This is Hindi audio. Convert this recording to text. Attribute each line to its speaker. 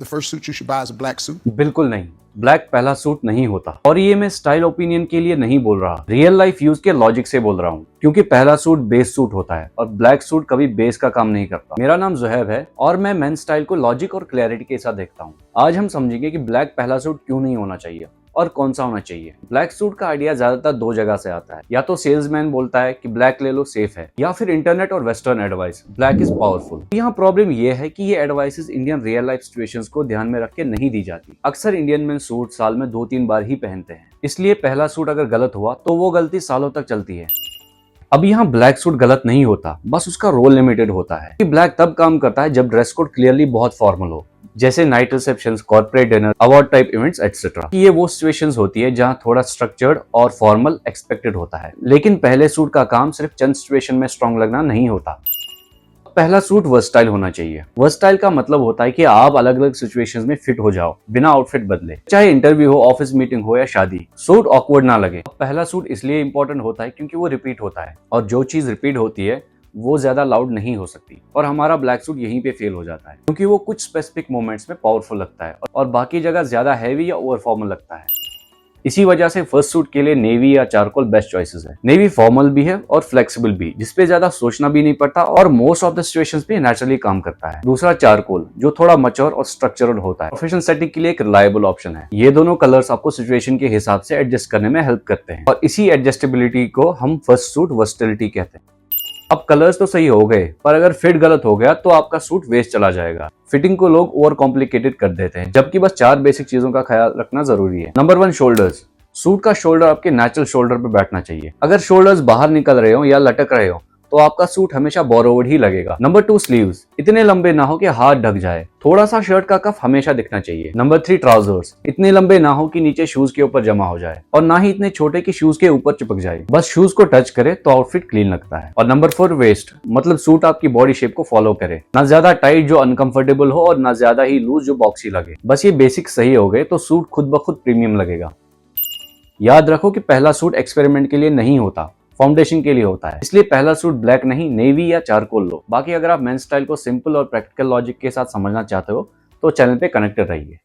Speaker 1: The first suit you should buy is a black suit.
Speaker 2: बिल्कुल नहीं, ब्लैक पहला सूट नहीं होता। और ये मैं स्टाइल ओपिनियन के लिए नहीं बोल रहा, रियल लाइफ यूज के लॉजिक से बोल रहा हूँ। क्योंकि पहला सूट बेस सूट होता है और ब्लैक सूट कभी बेस का काम नहीं करता। मेरा नाम जुहैब है और मैं मेन स्टाइल को लॉजिक और क्लैरिटी के साथ देखता हूँ। आज हम समझेंगे कि ब्लैक पहला सूट क्यों नहीं होना चाहिए और कौन सा होना चाहिए। ब्लैक सूट का आइडिया ज्यादातर दो जगह से आता है, या तो सेल्समैन बोलता है कि ब्लैक ले लो सेफ है, या फिर इंटरनेट और western advice black is powerful. यहाँ प्रॉब्लम ये है कि ये advices Indian real life situations को ध्यान में रख के नहीं दी जाती। अक्सर इंडियन मेन सूट साल में 2-3 बार ही पहनते हैं, इसलिए पहला सूट अगर गलत हुआ तो वो गलती सालों तक चलती है। अब यहाँ ब्लैक सूट गलत नहीं होता, बस उसका रोल लिमिटेड होता है। कि ब्लैक तब काम करता है जब ड्रेस कोड क्लियरली बहुत फॉर्मल हो, जैसे night receptions, corporate dinner, award type events etcetera. ये वो सिचुएशंस होती है जहाँ थोड़ा स्ट्रक्चर्ड और फॉर्मल एक्सपेक्टेड होता है। लेकिन पहले सूट का काम सिर्फ चंद सिचुएशन में स्ट्रॉन्ग लगना नहीं होता। पहला सूट वर्सटाइल होना चाहिए। वर्सटाइल का मतलब होता है कि आप अलग अलग सिचुएशंस में फिट हो जाओ बिना आउटफिट बदले, चाहे इंटरव्यू हो, ऑफिस मीटिंग हो या शादी। सूट ऑकवर्ड ना लगे। पहला सूट इसलिए इंपॉर्टेंट होता है क्योंकि वो रिपीट होता है, और जो चीज रिपीट होती है वो ज्यादा लाउड नहीं हो सकती। और हमारा ब्लैक सूट यहीं पे फेल हो जाता है क्योंकि वो कुछ स्पेसिफिक मोमेंट्स में पावरफुल लगता है और बाकी जगह ज्यादा हैवी या ओवर फॉर्मल लगता है। इसी वजह से फर्स्ट सूट के लिए नेवी या चारकोल बेस्ट चॉइसेस है। नेवी फॉर्मल भी है और फ्लेक्सिबल भी, जिसपे ज्यादा सोचना भी नहीं पड़ता और मोस्ट ऑफ द सिचुएशंस पे नेचुरली काम करता है। दूसरा चारकोल, जो थोड़ा मैच्योर और स्ट्रक्चरल होता है, प्रोफेशनल सेटिंग के लिए एक रिलायबल ऑप्शन है। ये दोनों कलर्स आपको सिचुएशन के हिसाब से एडजस्ट करने में हेल्प करते हैं और इसी एडजस्टेबिलिटी को हम फर्स्ट सूट वर्सटिलिटी कहते हैं। अब कलर्स तो सही हो गए, पर अगर फिट गलत हो गया तो आपका सूट वेस्ट चला जाएगा। फिटिंग को लोग ओवर कॉम्प्लिकेटेड कर देते हैं, जबकि बस 4 बेसिक चीजों का ख्याल रखना जरूरी है। Number 1, shoulders. सूट का शोल्डर आपके नेचुरल शोल्डर पर बैठना चाहिए। अगर शोल्डर्स बाहर निकल रहे हो या लटक रहे हो तो आपका सूट हमेशा बोरोवर्ड ही लगेगा। Number 2, sleeves. इतने लंबे ना हो कि हाथ ढक जाए, थोड़ा सा शर्ट का कफ हमेशा दिखना चाहिए। Number 3, trousers. इतने लंबे ना हो कि नीचे शूज के ऊपर जमा हो जाए, और ना ही इतने छोटे कि शूज के ऊपर चिपक जाए, बस शूज को टच करे तो आउटफिट क्लीन लगता है। और नंबर 4, वेस्ट। मतलब सूट आपकी बॉडी शेप को फॉलो करे, ना ज्यादा टाइट जो अनकंफर्टेबल हो और ना ज्यादा ही लूज जो बॉक्सी लगे। बस ये बेसिक सही हो गए तो सूट खुद ब खुद प्रीमियम लगेगा। याद रखो कि पहला सूट एक्सपेरिमेंट के लिए नहीं होता, फाउंडेशन के लिए होता है। इसलिए पहला सूट ब्लैक नहीं, नेवी या चारकोल लो। बाकी अगर आप मेन स्टाइल को सिंपल और प्रैक्टिकल लॉजिक के साथ समझना चाहते हो तो चैनल पे कनेक्टेड रहिए।